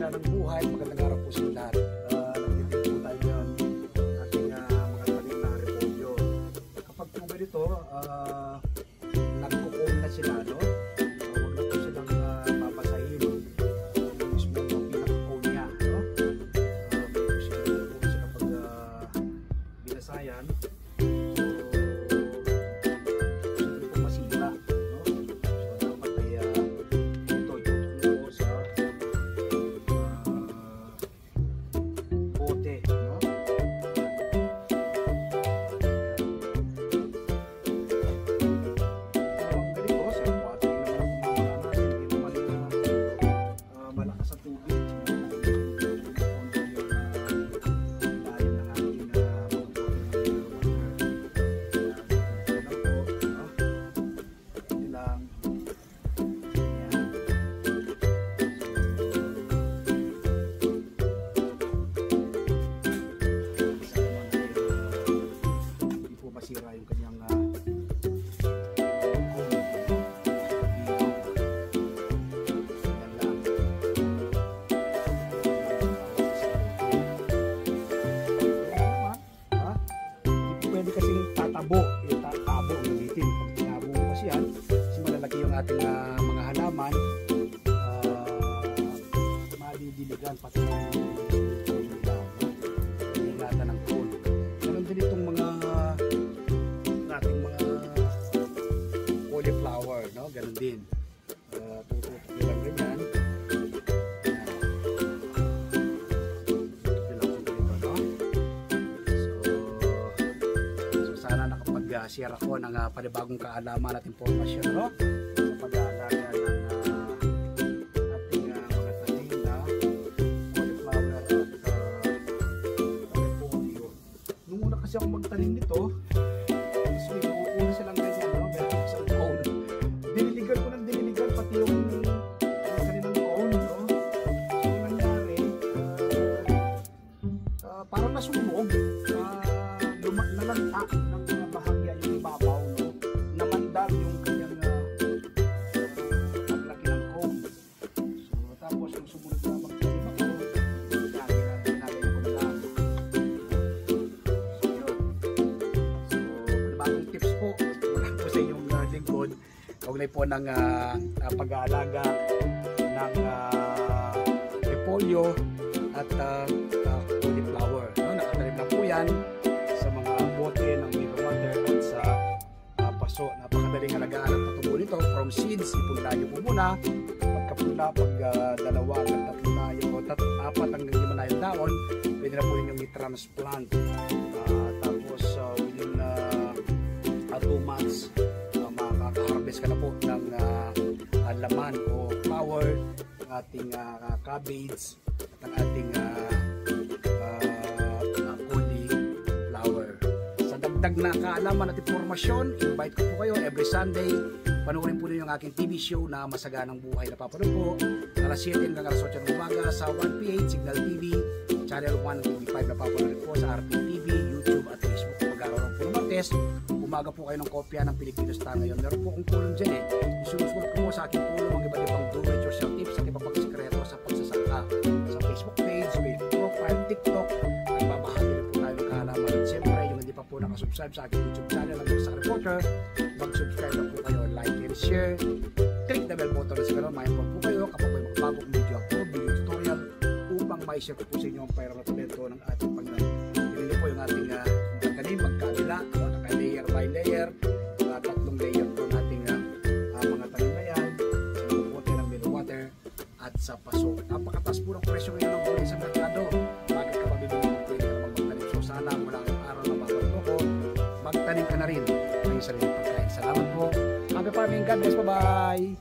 pagpala ng buhay. Magandang araw po sa lahat. Nagtitin po tayo ngayon ating mga tanim na repolyo. Kapag po ganito, nagkukong na sila, no? Huwag na po silang papasahin. Yung mismo yung pinakukong niya, no? May posible po kasi kapag binasayan, masira yung kanyang pwede kasing tatabo, tatabo ang ulitin. Pag tinabo mo kasi yan, kasi malalaki yung ating mga halaman, madidiligan pati yung ingatan ng cone. Meron din itong mga cauliflower, no? Ganun din. Tututok nyo lang ganyan. So sana nakapag-share ako ng panibagong kaalaman at impormasyon, no? Sa pag-aalaga ng ating mga tanim na cauliflower at repolyo. Nung una kasi ako magtanim nito, una silang ganyan, no? Meron isang cone. Diniligan ko ng diniligan pati yung kanilang cone, no? So, nangyari, parang nasunog, nalanta ng bahagya yung ibabaw, no? Namandal yung kanyang paglaki ng cone. So, tapos yung sumunod na magtanim ako, ginagay ko na lang. So, yun. So, bagong tips po mula po sa inyong lingkod kaugnay po ng pag-aalaga ng repolyo at cauliflower, no? Nakatanim na po yan sa mga bote ng mineral water at sa paso. Napakadaling alagaan at patubo nito from seeds. Ipunla nyo po muna pagkapunla, pag dalawa hanggang tatlo na yung apat hanggang 5 na yung daon, pwede na po ninyong i-transplant. Tapos within 2 months, makaka-harvest ka na po ng laman o flower ng ating cabbage, ng ating cauliflower. Sa dagdag na kaalaman at impormasyon, invite ko po kayo every Sunday. Panoorin po ninyo yung aking TV show na Masaganang Buhay na papanood po alas 7 hanggang alas 8 ng umaga sa 1PH Signal TV, Channel 1 TV5 na papanood po sa RTV, YouTube at Facebook. Mag-araw po ng Martes, umaga po kayo ng kopya ng Pilipino Star ngayon. Meron po akong tulong dyan eh. Isusunod ko po sa aking tulong ang iba't ibang do-it-yourself tips at iba pang sikreto sa pagsasaka sa Facebook page, Facebook profile, TikTok. Nagbabahagi rin po tayo ng kaalaman. At siyempre, yung hindi pa po nakasubscribe sa aking YouTube channel ng Sa Reporter, mag-subscribe na po kayo, like and share. Click the bell button na sa gano'n. May po kayo kapag may makabagong video upload, video tutorial upang may-share ko po sa inyo ang viral talento ng ating pagkakas. Yun po yung ating pagkalim, pagkabila, naka-layer by layer, 3 layer po nating mga tanim na yan, sa bote ng mineral water at sa paso. Napakatas po ng presyo ngayon ng gulay sa merkado. Bakit ka mabibili ng pwede ka namang magtanim? So sana mula ngayong araw na mapanood ko, magtanim ka na rin ng sariling pagkain. Salamat po. Happy farming. God bless. Bye-bye.